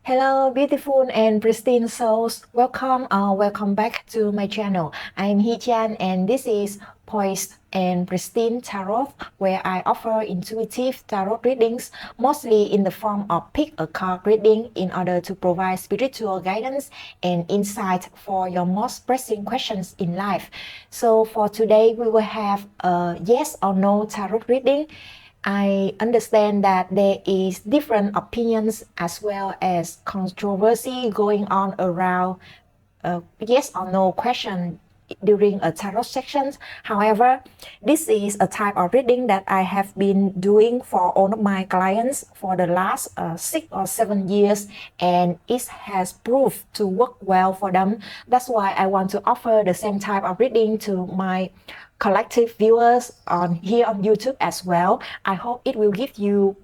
Hello, beautiful and pristine souls. Welcome back to my channel. I'm Hee-chan and this is Poised and Pristine Tarot, where I offer intuitive tarot readings, mostly in the form of pick-a-card reading in order to provide spiritual guidance and insight for your most pressing questions in life. So for today, we will have a yes or no tarot reading. I understand that there is different opinions as well as controversy going on around yes or no question during a tarot section. However, this is a type of reading that I have been doing for all of my clients for the last 6 or 7 years, and it has proved to work well for them. That's why I want to offer the same type of reading to my collective viewers on here on YouTube as well. I hope it will give you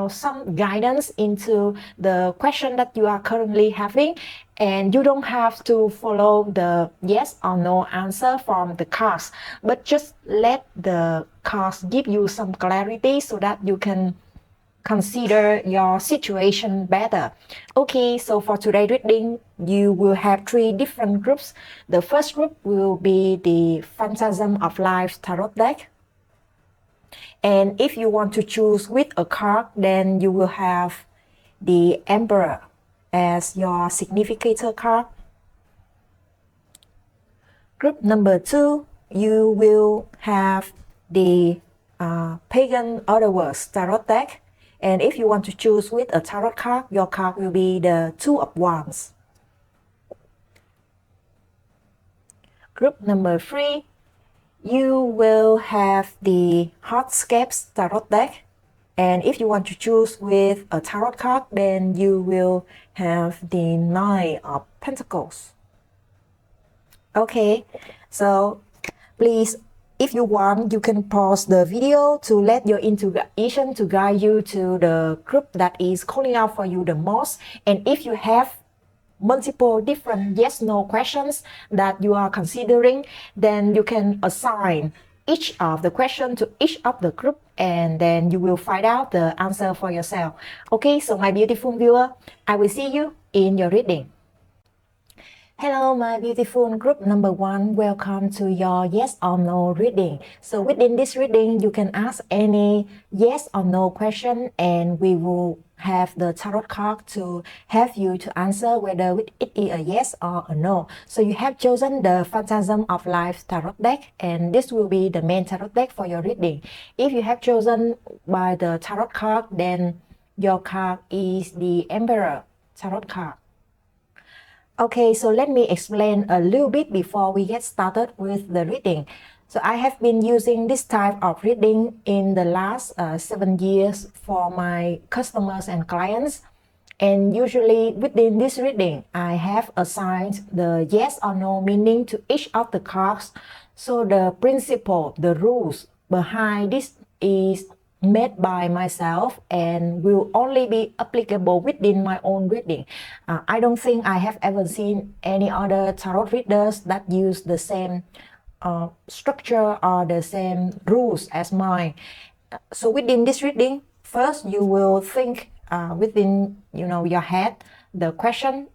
some guidance into the question that you are currently having, and you don't have to follow the yes or no answer from the cards, but just let the cards give you some clarity so that you can consider your situation better. Okay, so for today's reading, you will have 3 different groups. The first group will be the Phantasm of Life Tarot deck. And if you want to choose with a card, then you will have the Emperor as your significator card. Group number 2, you will have the Pagan Otherworlds Tarot deck. And if you want to choose with a tarot card, your card will be the Two of Wands. Group number 3, you will have the Heartscape Tarot deck. And if you want to choose with a tarot card, then you will have the Nine of Pentacles. Okay, so please, if you want, you can pause the video to let your intuition to guide you to the group that is calling out for you the most. And if you have multiple different yes/no questions that you are considering, then you can assign each of the question to each of the group, and then you will find out the answer for yourself. Okay, so my beautiful viewer, I will see you in your reading. Hello, my beautiful group number 1. Welcome to your yes or no reading. So within this reading, you can ask any yes or no question, and we will have the tarot card to help you to answer whether it is a yes or a no. So you have chosen the Phantasm of Life tarot deck, and this will be the main tarot deck for your reading. If you have chosen by the tarot card, then your card is the Emperor tarot card. Okay, so let me explain a little bit before we get started with the reading. So I have been using this type of reading in the last 7 years for my customers and clients. And usually within this reading, I have assigned the yes or no meaning to each of the cards. So the principle, the rules behind this is made by myself and will only be applicable within my own reading. I don't think I have ever seen any other tarot readers that use the same structure or the same rules as mine. So within this reading, first you will think within your head the question.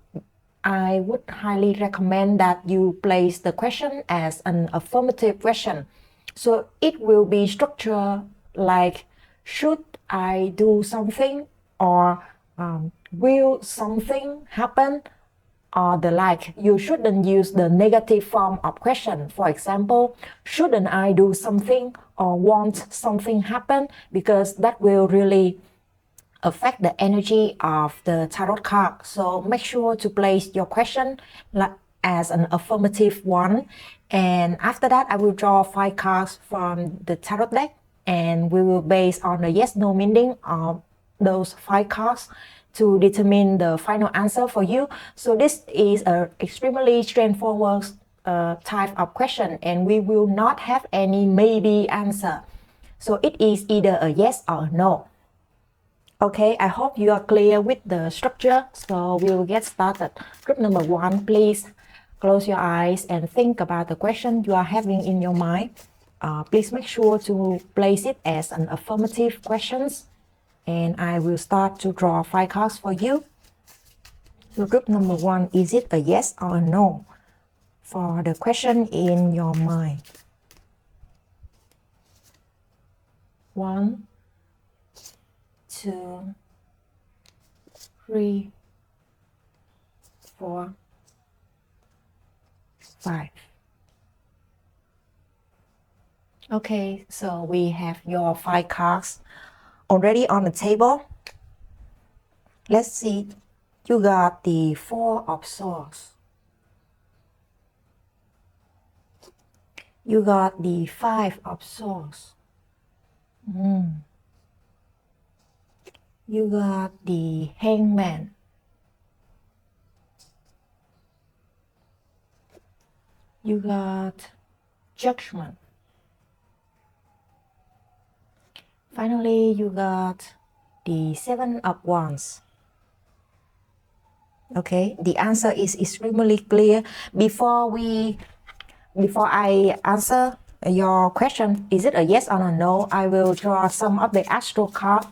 I would highly recommend that you place the question as an affirmative question. So it will be structured like, should I do something, or will something happen, or the like. You shouldn't use the negative form of question. For example, shouldn't I do something or want something happen, because that will really affect the energy of the tarot card. So make sure to place your question as an affirmative one. And after that, I will draw 5 cards from the tarot deck, and we will base on the yes/no meaning of those 5 cards to determine the final answer for you. So this is an extremely straightforward type of question, and we will not have any maybe answer. So it is either a yes or a no. Okay, I hope you are clear with the structure, so we will get started. Group number 1, please close your eyes and think about the question you are having in your mind. Please make sure to place it as an affirmative questions, and I will start to draw 5 cards for you. So group number 1, is it a yes or a no for the question in your mind? 1, 2, 3, 4, 5. Okay, so we have your 5 cards already on the table. Let's see. You got the 4 of Swords. You got the 5 of Swords. You got the Hangman. You got Judgment. Finally, you got the 7 of Wands. Okay, the answer is extremely clear. Before I answer your question, is it a yes or a no, I will draw some of the astral card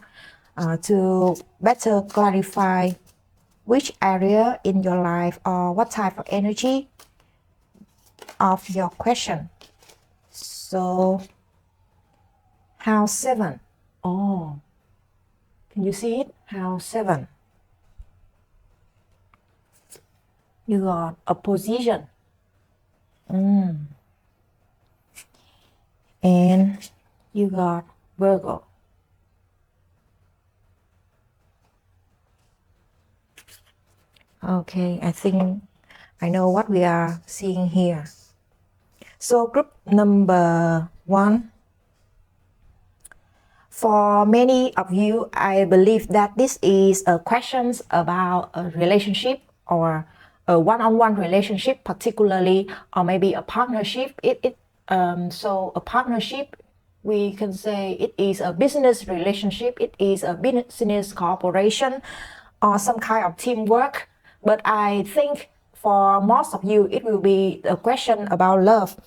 to better clarify which area in your life or what type of energy of your question. So, House 7. Oh, can you see it? House 7. You got opposition. And you got Virgo. Okay, I think I know what we are seeing here. So group number 1. For many of you, I believe that this is a questions about a relationship or a one-on-one relationship, particularly, or maybe a partnership. So a partnership, we can say it is a business relationship, it is a business cooperation, or some kind of teamwork. But I think for most of you, it will be a question about love,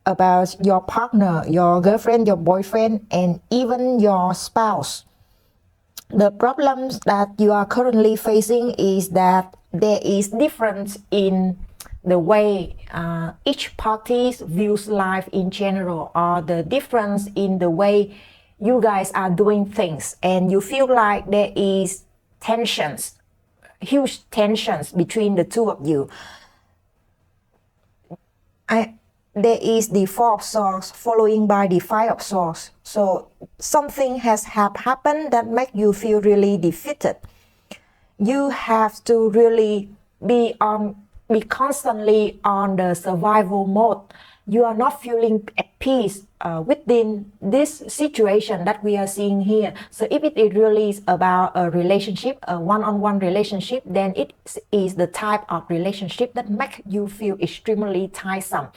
about your partner, your girlfriend, your boyfriend, and even your spouse. The problems that you are currently facing is that there is difference in the way each party views life in general, or the difference in the way you guys are doing things, and you feel like there is tensions, huge tensions between the two of you. There is the 4 of Swords following by the 5 of Swords. So something has happened that make you feel really defeated. You have to really be constantly on the survival mode. You are not feeling at peace within this situation that we are seeing here. So if it really is about a relationship, a one-on-one relationship, then it is the type of relationship that makes you feel extremely tiresome,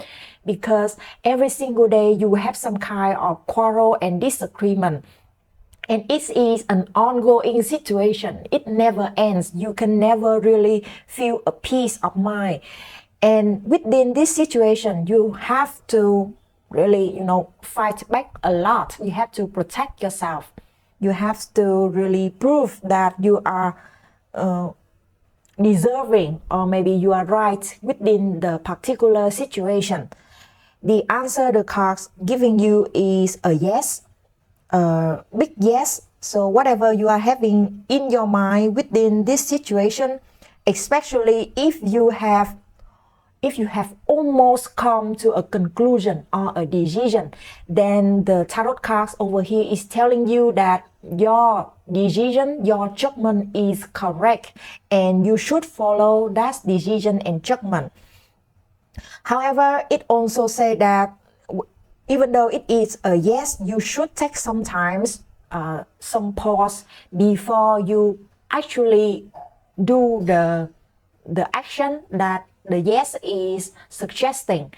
because every single day you have some kind of quarrel and disagreement. And it is an ongoing situation. It never ends. You can never really feel a peace of mind. And within this situation, you have to really, fight back a lot. You have to protect yourself. You have to really prove that you are deserving, or maybe you are right within the particular situation. The answer the cards giving you is a yes. Big yes. So whatever you are having in your mind within this situation, especially if you have almost come to a conclusion or a decision, then the tarot cards over here is telling you that your decision, your judgment is correct, and you should follow that decision and judgment. However, it also says that even though it is a yes, you should take some pause before you actually do the action that the yes is suggesting.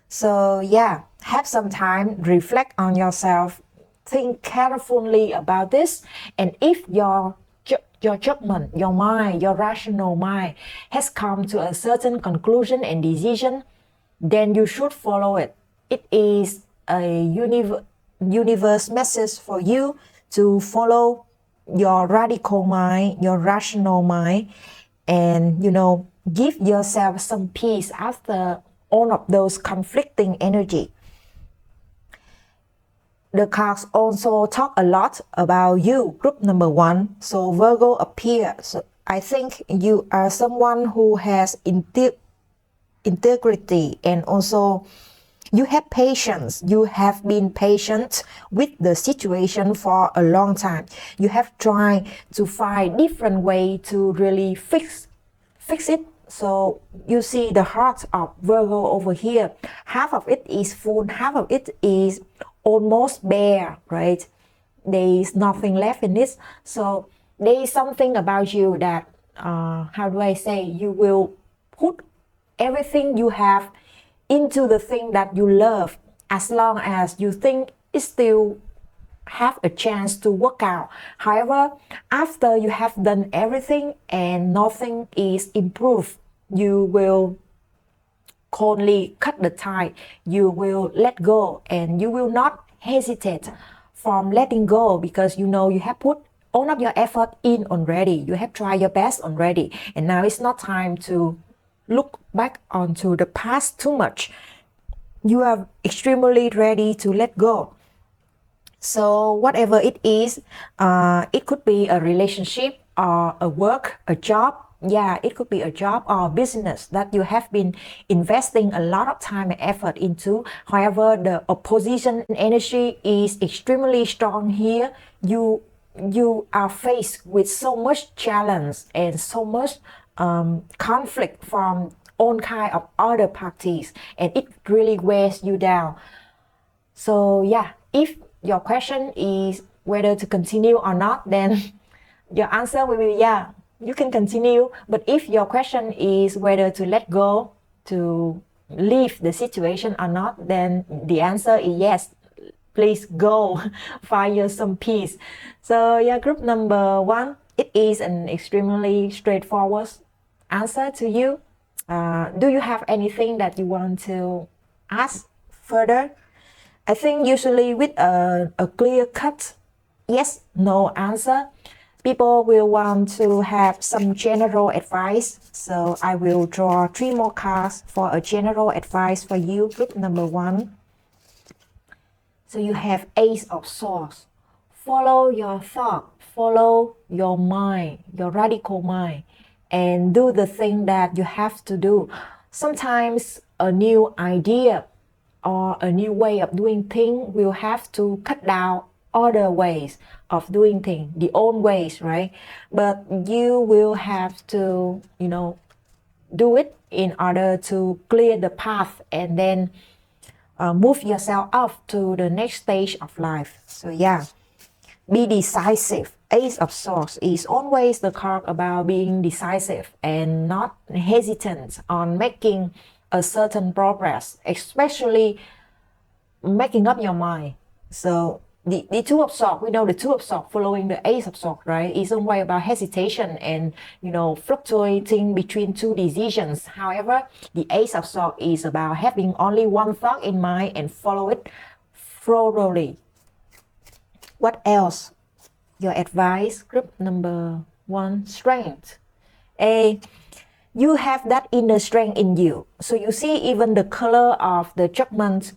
So yeah, have some time, reflect on yourself, think carefully about this, and if your judgment, your mind, your rational mind has come to a certain conclusion and decision, then you should follow it. It is a universe message for you to follow your radical mind, your rational mind, and give yourself some peace after all of those conflicting energy. The cards also talk a lot about you, group number 1. So Virgo appears. So I think you are someone who has integrity, and also you have patience. You have been patient with the situation for a long time. You have tried to find different way to really fix it. So you see the heart of Virgo over here. Half of it is full, half of it is almost bare, right? There is nothing left in this. So there is something about you that, how do I say, you will put everything you have into the thing that you love, as long as you think it still have a chance to work out. However, after you have done everything and nothing is improved, you will coldly cut the tie. You will let go, and you will not hesitate from letting go, because you have put all of your effort in already. You have tried your best already, and now it's not time to look back onto the past too much. You are extremely ready to let go. So whatever it is, it could be a relationship or a work, a job. Yeah, it could be a job or a business that you have been investing a lot of time and effort into. However, the opposition energy is extremely strong here. You are faced with so much challenge and so much conflict from all kind of other parties, and it really wears you down. So yeah, if your question is whether to continue or not, then your answer will be yeah, you can continue. But if your question is whether to let go, to leave the situation or not, then the answer is yes. Please go find you some peace. So yeah, group number 1, it is an extremely straightforward answer to you. Do you have anything that you want to ask further? I think usually with a clear cut yes, no answer, people will want to have some general advice. So I will draw 3 more cards for a general advice for you, group number 1. So you have Ace of Swords. Follow your thought, follow your mind, your radical mind, and do the thing that you have to do. Sometimes a new idea or a new way of doing things will have to cut down other ways of doing things, the old ways, right? But you will have to, do it in order to clear the path and then move yourself up to the next stage of life. So yeah, be decisive. Ace of Swords is always the card about being decisive and not hesitant on making a certain progress, especially making up your mind. So the Two of Swords, we know the Two of Swords following the Ace of Swords, right, is always about hesitation and, fluctuating between 2 decisions. However, the Ace of Swords is about having only one thought in mind and follow it thoroughly. What else? Your advice, group number 1, Strength. You have that inner strength in you. So you see even the color of the Judgment.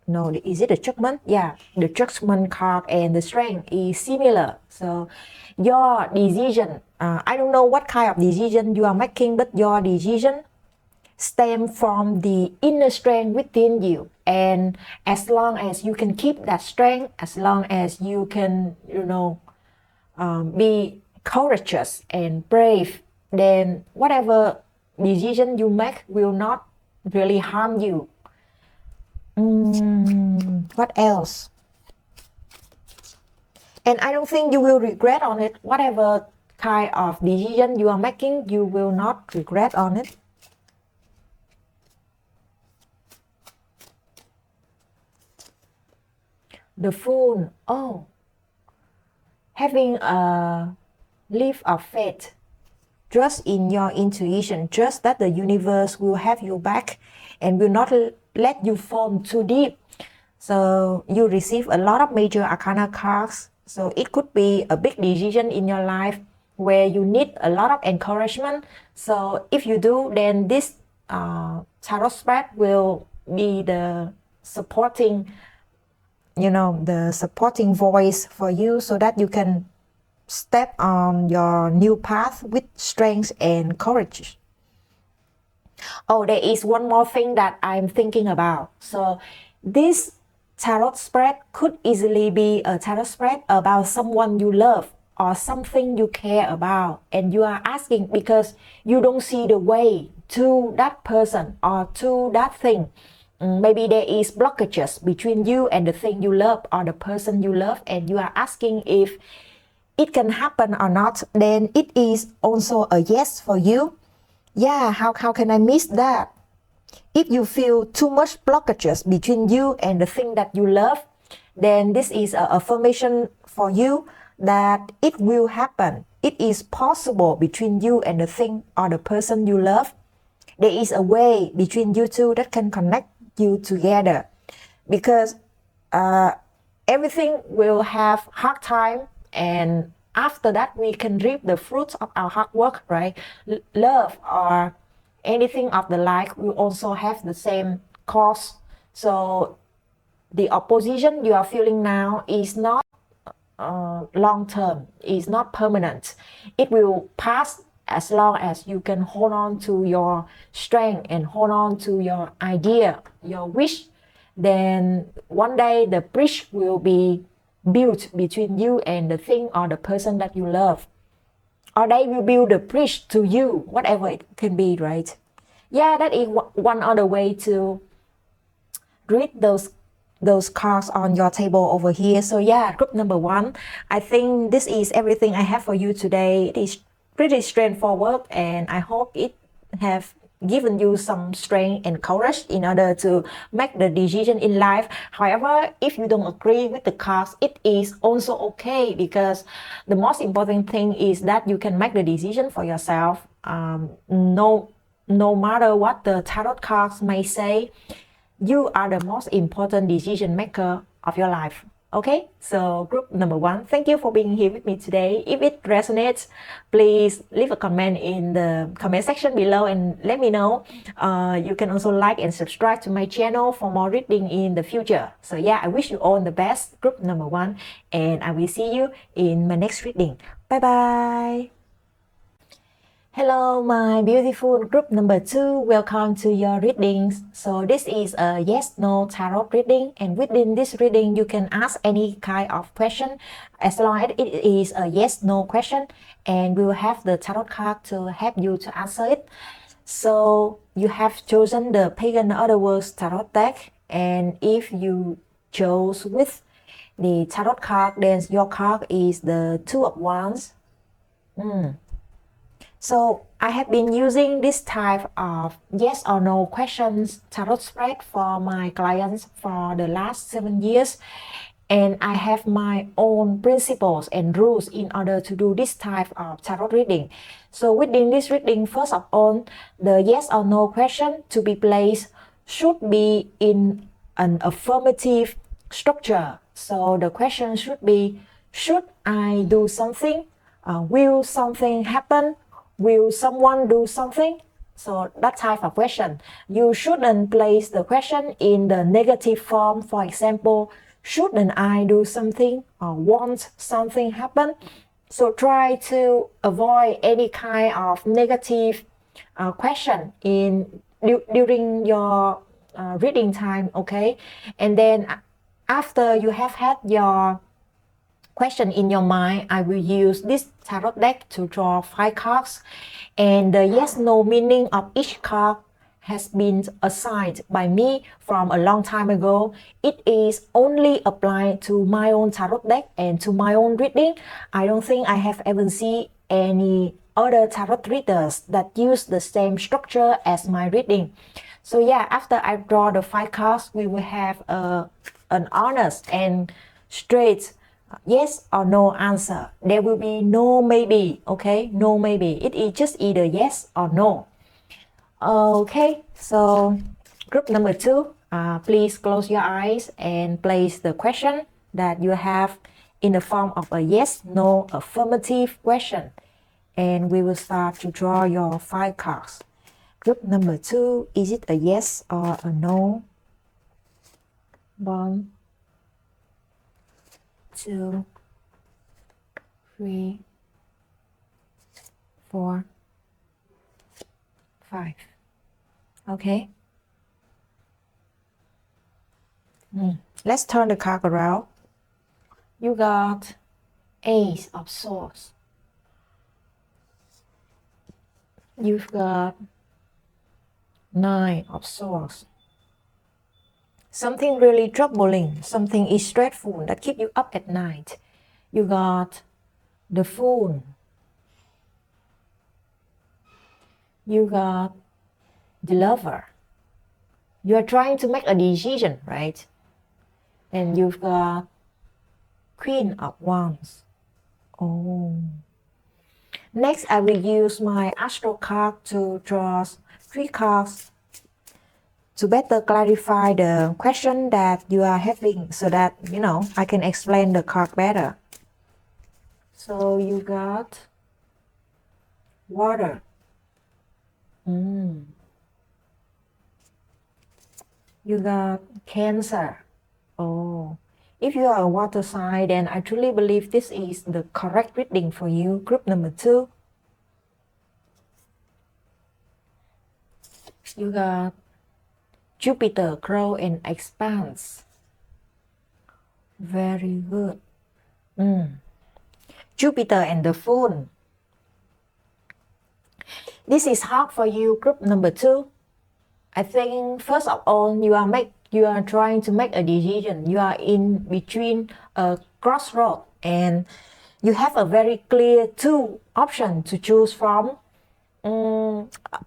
No, is it the Judgment? Yeah, the Judgment card and the Strength is similar. So your decision, I don't know what kind of decision you are making, but your decision stem from the inner strength within you. And as long as you can keep that strength, as long as you can, be courageous and brave, then whatever decision you make will not really harm you. What else? And I don't think you will regret on it. Whatever kind of decision you are making, you will not regret on it. The Fool. Oh, having a leap of faith. Trust in your intuition. Trust that the universe will have you back and will not let you fall too deep. So you receive a lot of major arcana cards. So it could be a big decision in your life. where you need a lot of encouragement. So if you do, then this tarot spread will be the supporting, the supporting voice for you, so that you can step on your new path with strength and courage. Oh, there is one more thing that I'm thinking about. So this tarot spread could easily be a tarot spread about someone you love or something you care about, and you are asking because you don't see the way to that person or to that thing. Maybe there is blockages between you and the thing you love or the person you love, and you are asking if it can happen or not. Then it is also a yes for you. Yeah, how can I miss that? If you feel too much blockages between you and the thing that you love, then this is an affirmation for you that it will happen. It is possible between you and the thing or the person you love. There is a way between you two that can connect you together, because everything will have hard time, and after that we can reap the fruits of our hard work, right? Love or anything of the like will also have the same cost. So the opposition you are feeling now is not long term, is not permanent. It will pass as long as you can hold on to your strength and hold on to your idea, your wish. Then one day the bridge will be built between you and the thing or the person that you love, or they will build the bridge to you, whatever it can be, right? Yeah, that is one other way to read those cards on your table over here. So yeah, group number 1, I think this is everything I have for you today. It is pretty straightforward, and I hope it have given you some strength and courage in order to make the decision in life. However, if you don't agree with the cards, it is also okay, because the most important thing is that you can make the decision for yourself. No matter what the tarot cards may say, you are the most important decision maker of your life. Okay, so group number 1, thank you for being here with me today. If it resonates, please leave a comment in the comment section below and let me know. You can also like and subscribe to my channel for more reading in the future. So yeah, I wish you all the best, group number 1, and I will see you in my next reading. Bye bye. Hello, my beautiful group number 2. Welcome to your readings. So this is a yes/no tarot reading, and within this reading, you can ask any kind of question as long as it is a yes/no question, and we will have the tarot card to help you to answer it. So you have chosen the Pagan Otherworlds tarot deck, and if you chose with the tarot card, then your card is the Two of Wands. So I have been using this type of yes or no questions tarot spread for my clients for the last 7 years. And I have my own principles and rules in order to do this type of tarot reading. So within this reading, first of all, the yes or no question to be placed should be in an affirmative structure. So the question should be, should I do something? Will something happen? Will someone do something? So that type of question. You shouldn't place the question in the negative form. For example, shouldn't I do something, or won't something happen? So try to avoid any kind of negative question during your reading time, okay? And then after you have had your question in your mind, I will use this tarot deck to draw 5 cards, and the yes/no meaning of each card has been assigned by me from a long time ago. It is only applied to my own tarot deck and to my own reading. I don't think I have ever seen any other tarot readers that use the same structure as my reading. So yeah, after I draw the 5 cards, we will have an honest and straight yes or no answer. There will be no maybe, okay? No maybe. It is just either yes or no. Okay, so group number 2, please close your eyes and place the question that you have in the form of a yes/no affirmative question. and we will start to draw your 5 cards. Group number 2, is it a yes or a no? 1, 2, 3, 4, 5. Okay. Let's turn the card around. You got Ace of Swords. You've got 9 of Swords. Something really troubling, something is stressful that keep you up at night. You got the Fool. You got the Lover. You are trying to make a decision, right? And you've got Queen of Wands. Oh. Next, I will use my astro card to draw 3 cards to better clarify the question that you are having, so that, you know, I can explain the card better. So you got Water. You got Cancer. Oh, if you are a water sign, then I truly believe this is the correct reading for you. Group number 2. You got Jupiter, Crow, and Expanse. Very good. Jupiter and the Fool. This is hard for you, group number 2. I think first of all, you are trying to make a decision. You are in between a crossroad, and you have a very clear 2 options to choose from.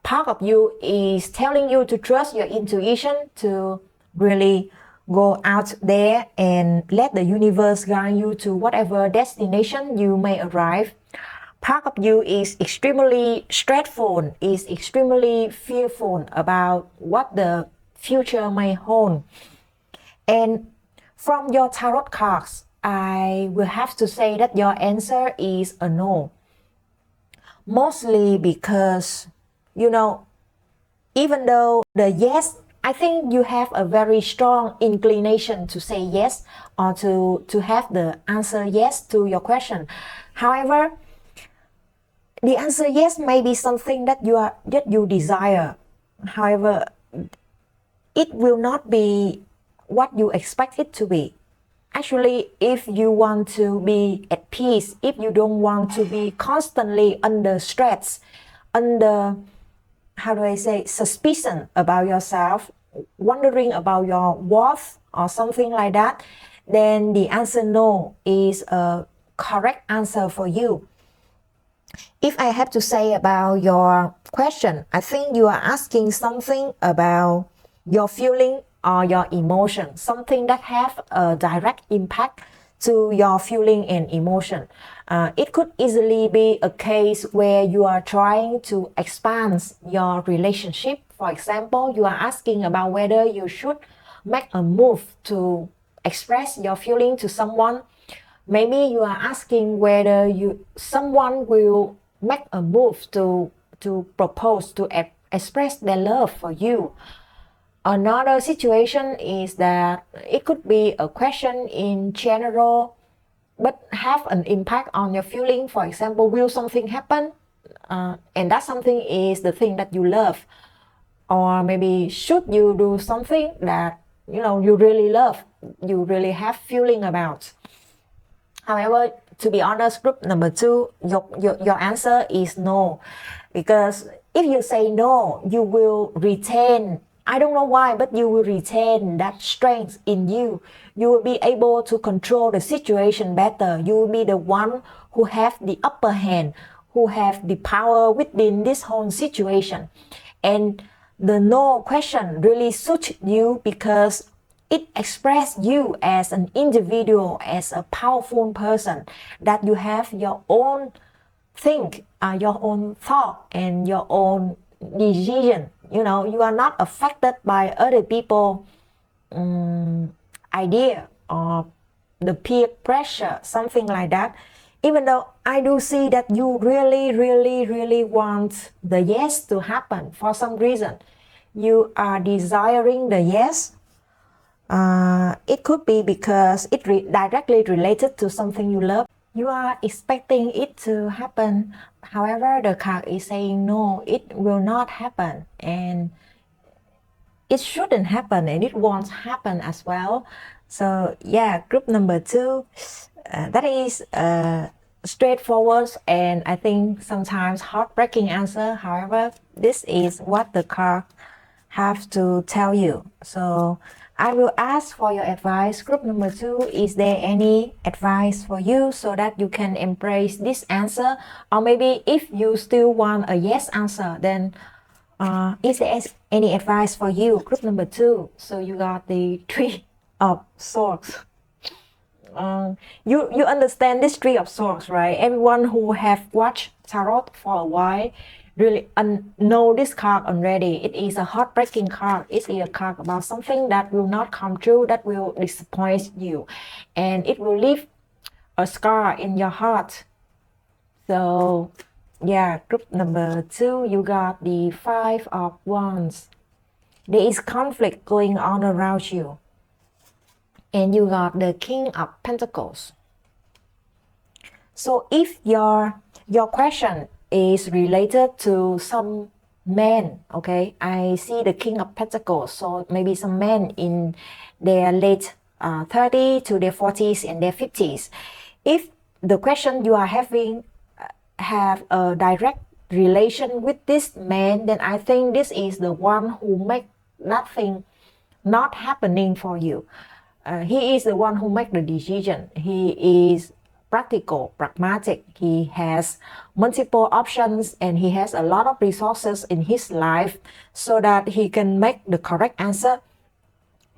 Part of you is telling you to trust your intuition, to really go out there and let the universe guide you to whatever destination you may arrive. Part of you is extremely stressful, is extremely fearful about what the future may hold. And from your tarot cards, I will have to say that your answer is a no. Mostly because, you know, even though the yes, I think you have a very strong inclination to say yes, or to have the answer yes to your question. However, the answer yes may be something that you desire. However, it will not be what you expect it to be. Actually, if you want to be at peace, if you don't want to be constantly under stress, under, how do I say, suspicion about yourself, wondering about your worth or something like that, then the answer no is a correct answer for you. If I have to say about your question, I think you are asking something about your feeling or your emotion, something that have a direct impact to your feeling and emotion. It could easily be a case where you are trying to expand your relationship. For example, you are asking about whether you should make a move to express your feeling to someone. Maybe you are asking whether someone will make a move to propose, to express their love for you. Another situation is that it could be a question in general, but have an impact on your feeling. For example, will something happen? And that something is the thing that you love. Or maybe should you do something that, you know, you really love, you really have feeling about. However, to be honest, group number 2, your answer is no. Because if you say no, you will retain, I don't know why, but you will retain that strength in you. You will be able to control the situation better. You will be the one who have the upper hand, who have the power within this whole situation. And the no question really suits you because it expresses you as an individual, as a powerful person, that you have your own your own thought and your own decision. You know, you are not affected by other people's idea or the peer pressure, something like that. even though I do see that you really want the yes to happen for some reason, you are desiring the yes. It could be because it directly related to something you love. You are expecting it to happen. However, the card is saying no, it will not happen, and it shouldn't happen, and it won't happen as well. So yeah, group number 2, that is straightforward and I think sometimes heartbreaking answer. However, this is what the card have to tell you. So I will ask for your advice. Group number 2, is there any advice for you so that you can embrace this answer? Or maybe if you still want a yes answer, then is there any advice for you? Group number 2. So you got the 3 of Swords. You understand this 3 of Swords, right? Everyone who have watched tarot for a while really know this card already. It is a heartbreaking card. It is a card about something that will not come true, that will disappoint you, and it will leave a scar in your heart. So yeah, group number 2, you got the 5 of Wands. There is conflict going on around you. And you got the King of Pentacles. So if your question is related to some men, okay, I see the King of Pentacles. So maybe some men in their late 30s to their 40s and their 50s. If the question you are having have a direct relation with this man, then I think this is the one who make nothing not happening for you. He is the one who make the decision. He is practical, pragmatic. He has multiple options and he has a lot of resources in his life so that he can make the correct answer,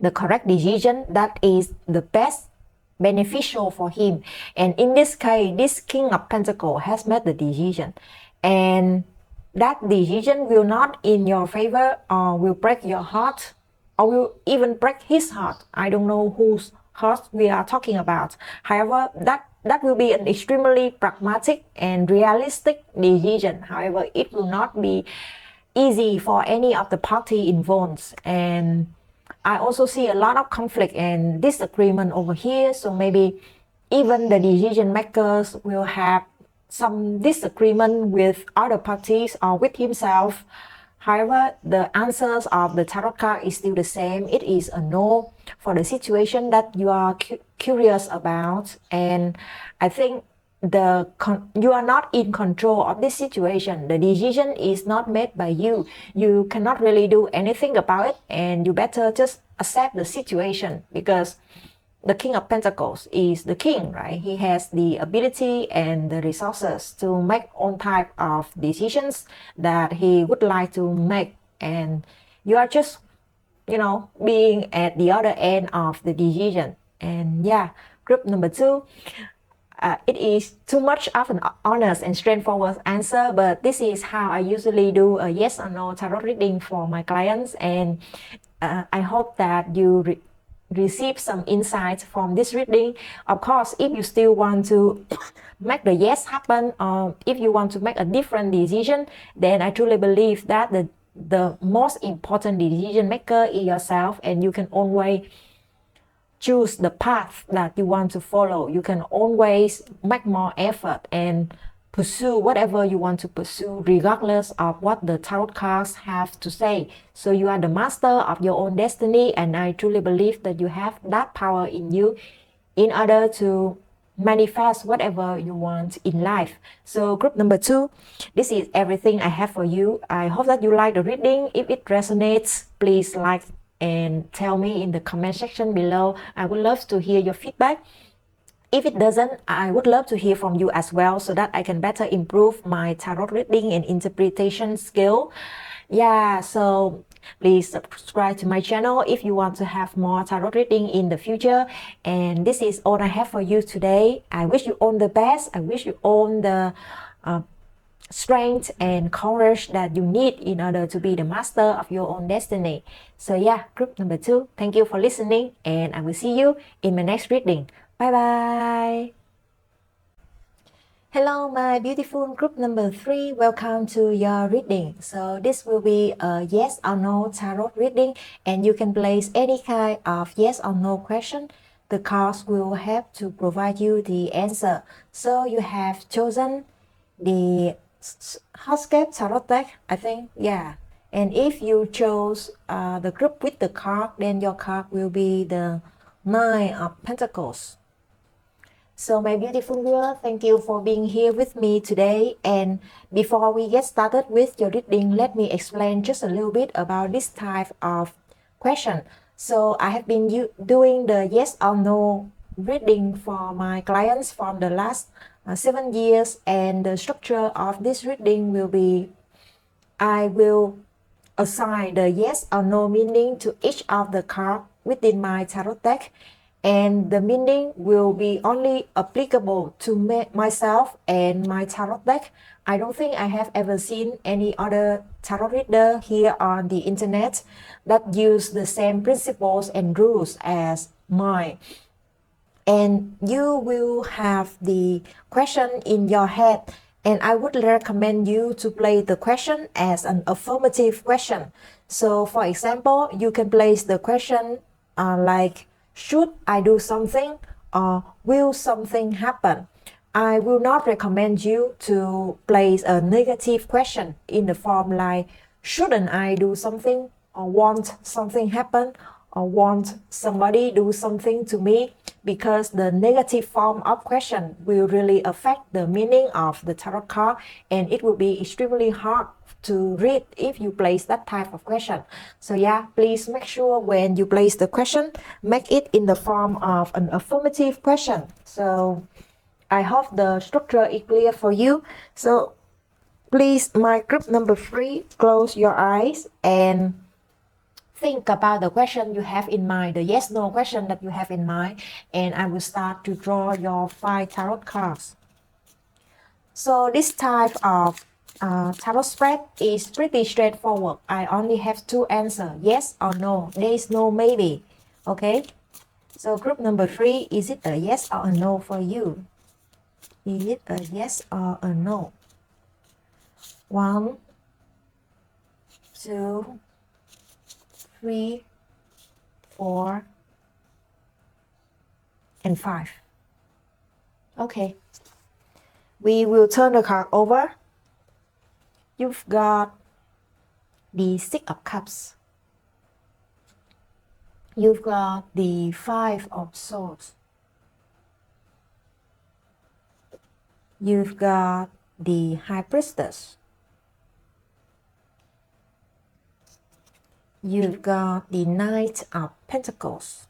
the correct decision that is the best beneficial for him. And in this case, this King of Pentacles has made the decision, and that decision will not in your favor or will break your heart or will even break his heart. I don't know whose heart we are talking about. However, that will be an extremely pragmatic and realistic decision. However, it will not be easy for any of the party involved, and I also see a lot of conflict and disagreement over here. So maybe even the decision makers will have some disagreement with other parties or with himself. However, the answers of the tarot card is still the same. It is a no for the situation that you are curious about. And I think you are not in control of this situation. The decision is not made by you. You cannot really do anything about it, and you better just accept the situation, because the King of Pentacles is the king, right? He has the ability and the resources to make all type of decisions that he would like to make, and you are just, being at the other end of the decision. And yeah, group number 2, it is too much of an honest and straightforward answer, but this is how I usually do a yes or no tarot reading for my clients, and I hope that you receive some insights from this reading. Of course, if you still want to make the yes happen, or if you want to make a different decision, then I truly believe that the most important decision maker is yourself, and you can always choose the path that you want to follow. You can always make more effort and pursue whatever you want to pursue, regardless of what the tarot cards have to say. So you are the master of your own destiny, and I truly believe that you have that power in you in order to manifest whatever you want in life. So group number 2, this is everything I have for you. I hope that you like the reading. If it resonates, please like and tell me in the comment section below. I would love to hear your feedback. If it doesn't, I would love to hear from you as well, so that I can better improve my tarot reading and interpretation skill. Yeah, so please subscribe to my channel if you want to have more tarot reading in the future. And this is all I have for you today. I wish you all the best. I wish you all the strength and courage that you need in order to be the master of your own destiny. So yeah, group number 2, thank you for listening, and I will see you in my next reading. Bye bye. Hello, my beautiful group number 3. Welcome to your reading. So this will be a yes or no tarot reading, and you can place any kind of yes or no question. The cards will have to provide you the answer. So you have chosen the Heartscape tarot deck, I think. Yeah. And if you chose the group with the card, then your card will be the Nine of Pentacles. So my beautiful viewer, thank you for being here with me today. And before we get started with your reading, let me explain just a little bit about this type of question. So I have been doing the yes or no reading for my clients from the last 7 years, and the structure of this reading will be I will assign the yes or no meaning to each of the cards within my tarot deck, and the meaning will be only applicable to myself and my tarot deck. I don't think I have ever seen any other tarot reader here on the internet that use the same principles and rules as mine. And you will have the question in your head, and I would recommend you to play the question as an affirmative question. So for example, you can place the question like, should I do something, or will something happen? I will not recommend you to place a negative question in the form like, shouldn't I do something, or want something happen, or want somebody do something to me, because the negative form of question will really affect the meaning of the tarot card, and it will be extremely hard to read if you place that type of question. So yeah, please make sure when you place the question, make it in the form of an affirmative question. So I hope the structure is clear for you. So please, my group number 3, close your eyes and think about the question you have in mind, the yes no question that you have in mind, and I will start to draw your 5 tarot cards. So this type of tarot spread is pretty straightforward. I only have 2 answers, yes or no. There is no maybe. Okay, so group number 3, is it a yes or a no for you? Is it a yes or a no? 1, 2, 3, 4, and 5. Okay, we will turn the card over. You've got the 6 of Cups. You've got the 5 of Swords. You've got the High Priestess. You've got the Knight of Pentacles.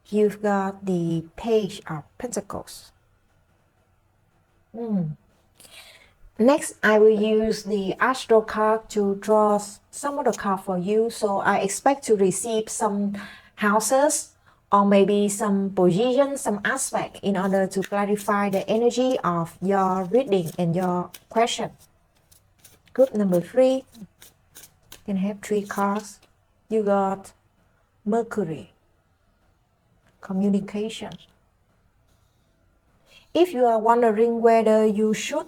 You've got the Page of Pentacles. Next, I will use the Astro card to draw some of the cards for you. So I expect to receive some houses, or maybe some position, some aspect, in order to clarify the energy of your reading and your question. Group number 3 can have 3 cards. You got Mercury, communication. If you are wondering whether you should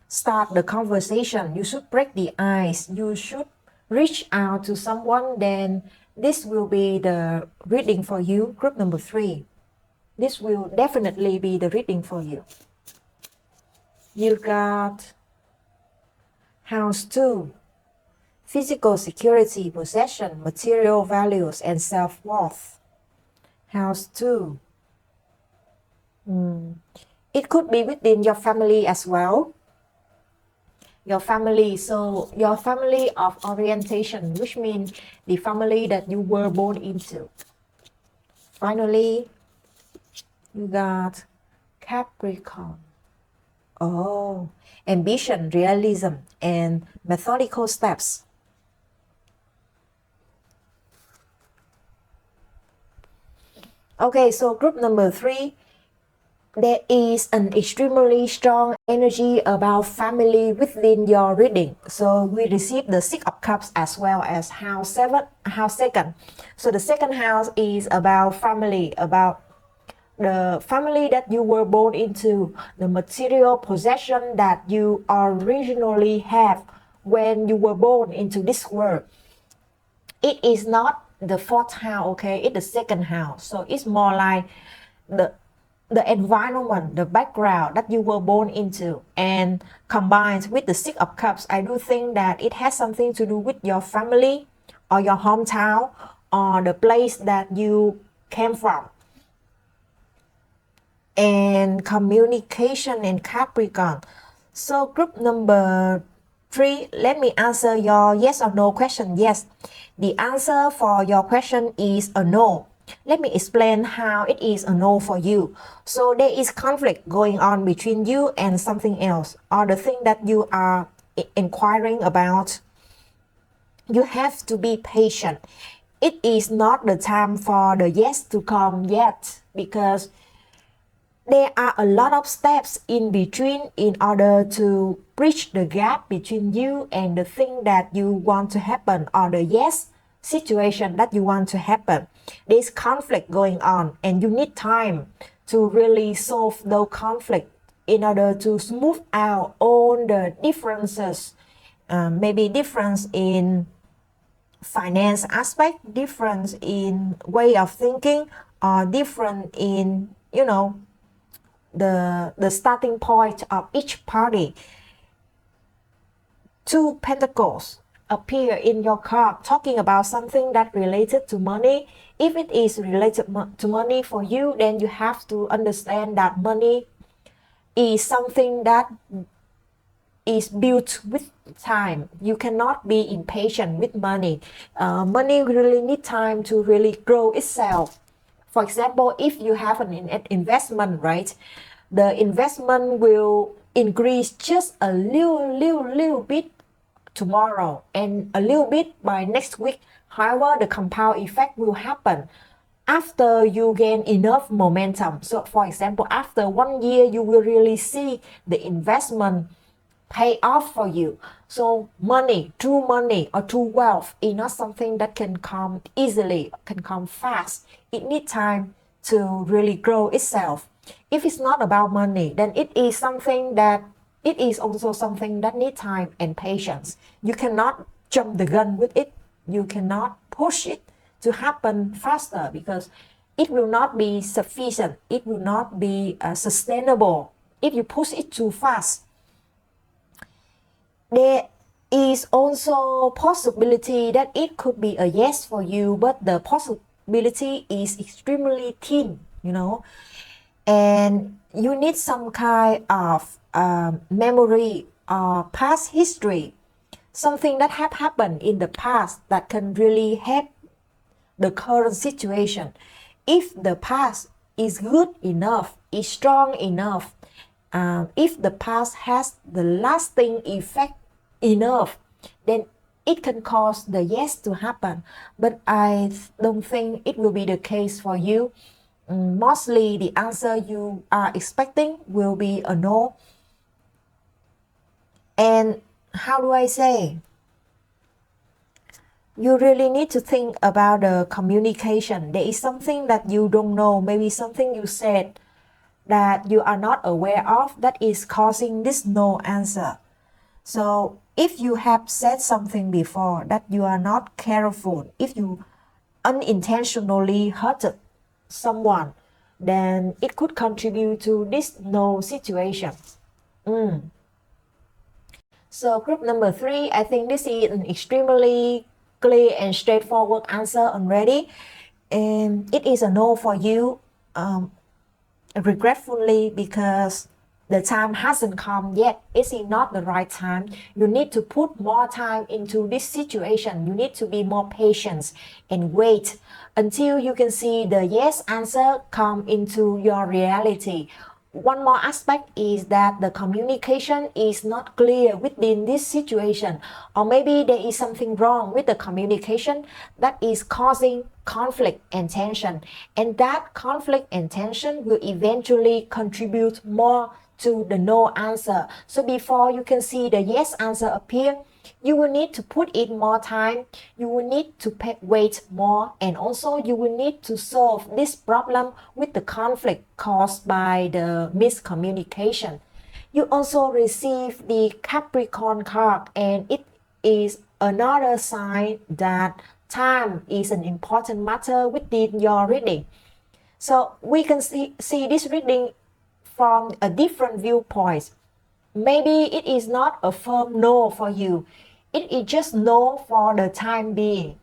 start the conversation, you should break the ice, you should reach out to someone, then this will be the reading for you, group number 3. This will definitely be the reading for you. You got House 2, physical security, possession, material values, and self-worth. House 2. It could be within your family as well. Your family, so your family of orientation, which means the family that you were born into. Finally, you got Capricorn. Oh, ambition, realism, and methodical steps. Okay, so group number 3, there is an extremely strong energy about family within your reading. So we received the 6 of Cups as well as house 7, house 2nd. So the 2nd house is about family, about the family that you were born into, the material possession that you originally have when you were born into this world. It is not the fourth house, okay? It's the second house. So it's more like the environment, the background that you were born into, and combined with the Six of Cups, I do think that it has something to do with your family or your hometown or the place that you came from. And communication in Capricorn. So group number 3, let me answer your yes or no question. Yes, the answer for your question is a no. Let me explain how it is a no for you. So there is conflict going on between you and something else, or the thing that you are inquiring about. You have to be patient. It is not the time for the yes to come yet, because there are a lot of steps in between in order to bridge the gap between you and the thing that you want to happen, or the yes situation that you want to happen. There's conflict going on, and you need time to really solve those conflicts in order to smooth out all the differences. Maybe difference in finance aspect, difference in way of thinking, or different in, you know, the starting point of each party. 2 Pentacles appear in your card, talking about something that related to money. If it is related to money for you, then you have to understand that money is something that is built with time. You cannot be impatient with money. Money really need time to really grow itself. For example, if you have an investment, right, the investment will increase just a little bit tomorrow and a little bit by next week. However, the compound effect will happen after you gain enough momentum. So for example, after 1 year, you will really see the investment pay off for you. So money, true money or true wealth is not something that can come easily, can come fast. It needs time to really grow itself. If it's not about money, then it is also something that needs time and patience. You cannot jump the gun with it. You cannot push it to happen faster, because it will not be sufficient. It will not be sustainable if you push it too fast. There is also possibility that it could be a yes for you, but the possibility is extremely thin, you know, and you need some kind of memory or past history, something that have happened in the past that can really help the current situation. If the past is good enough, is strong enough, if the past has the lasting effect enough, then it can cause the yes to happen. But I don't think it will be the case for you. Mostly the answer you are expecting will be a no. And how do I say? You really need to think about the communication. There is something that you don't know, maybe something you said that you are not aware of, that is causing this no answer. So if you have said something before that you are not careful, if you unintentionally hurted someone, then it could contribute to this no situation. So group number 3, I think this is an extremely clear and straightforward answer already. And it is a no for you, regretfully, because the time hasn't come yet. It's not the right time. You need to put more time into this situation. You need to be more patient and wait until you can see the yes answer come into your reality. One more aspect is that the communication is not clear within this situation, or maybe there is something wrong with the communication that is causing conflict and tension, and that conflict and tension will eventually contribute more to the no answer. So before you can see the yes answer appear, you will need to put in more time, you will need to wait more, and also you will need to solve this problem with the conflict caused by the miscommunication. You also receive the Capricorn card, and it is another sign that time is an important matter within your reading. So we can see this reading from a different viewpoint. Maybe it is not a firm no for you. It is just no for the time being.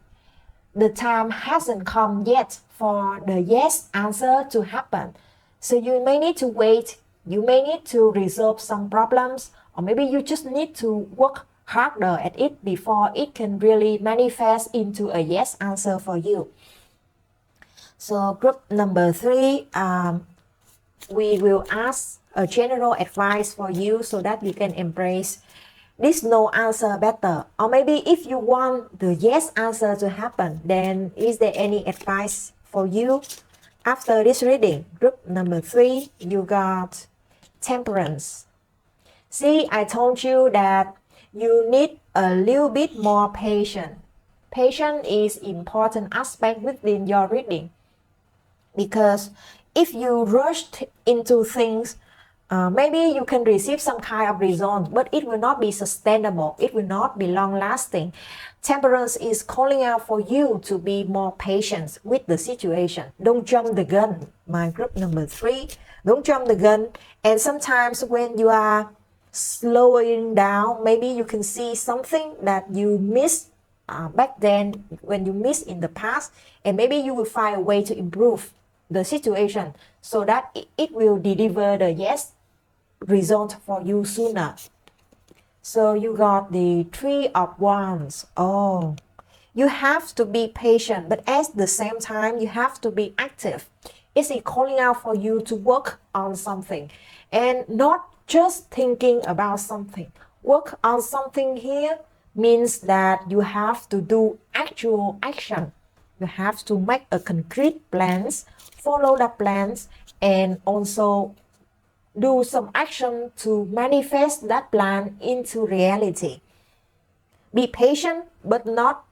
The time hasn't come yet for the yes answer to happen. So you may need to wait. You may need to resolve some problems, or maybe you just need to work harder at it before it can really manifest into a yes answer for you. So group number 3, we will ask a general advice for you so that you can embrace this no answer better. Or maybe if you want the yes answer to happen, then is there any advice for you after this reading? Group number 3, you got Temperance. See, I told you that you need a little bit more patience. Patience is important aspect within your reading, because if you rush into things, maybe you can receive some kind of result, but it will not be sustainable. It will not be long-lasting. Temperance is calling out for you to be more patient with the situation. Don't jump the gun, my group number 3. Don't jump the gun. And sometimes when you are slowing down, maybe you can see something that you missed back then, when you missed in the past, and maybe you will find a way to improve the situation so that it will deliver the yes result for you sooner. So you got the 3 of Wands. Oh, you have to be patient, but at the same time you have to be active. It's calling out for you to work on something and not just thinking about something. Work on something here means that you have to do actual action. You have to make a concrete plans, follow the plans, and also do some action to manifest that plan into reality. Be patient but not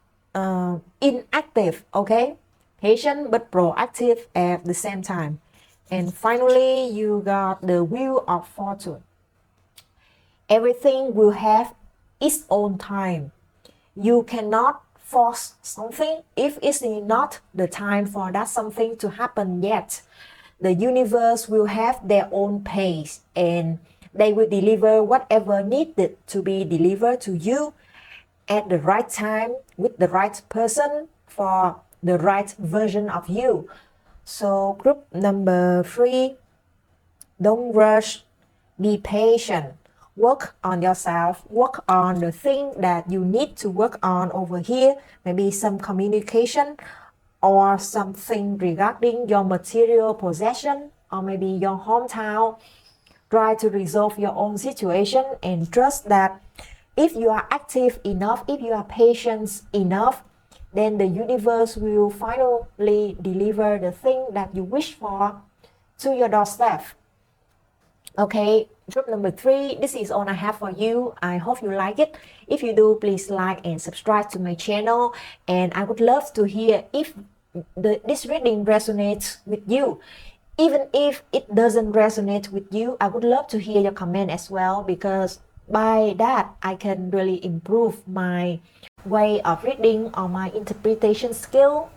inactive, okay? Patient but proactive at the same time. And finally, you got the Wheel of Fortune. Everything will have its own time. You cannot force something if it's not the time for that something to happen yet. The universe will have their own pace, and they will deliver whatever needed to be delivered to you at the right time with the right person for the right version of you. So group number 3, don't rush, be patient, work on yourself, work on the thing that you need to work on over here, maybe some communication or something regarding your material possession or maybe your hometown. Try to resolve your own situation and trust that if you are active enough, if you are patient enough, then the universe will finally deliver the thing that you wish for to your doorstep. Okay, group number 3, this is all I have for you. I hope you like it. If you do, please like and subscribe to my channel. And I would love to hear if this reading resonates with you. Even if it doesn't resonate with you, I would love to hear your comment as well, because by that I can really improve my way of reading or my interpretation skill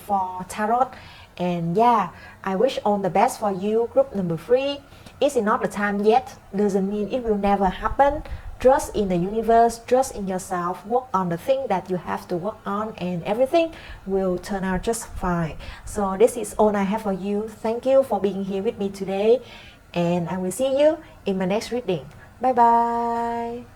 for tarot. And yeah, I wish all the best for you, group number 3. Is it not the time yet? Doesn't mean it will never happen. Trust in the universe, trust in yourself, work on the thing that you have to work on, and everything will turn out just fine. So this is all I have for you. Thank you for being here with me today, and I will see you in my next reading. Bye bye.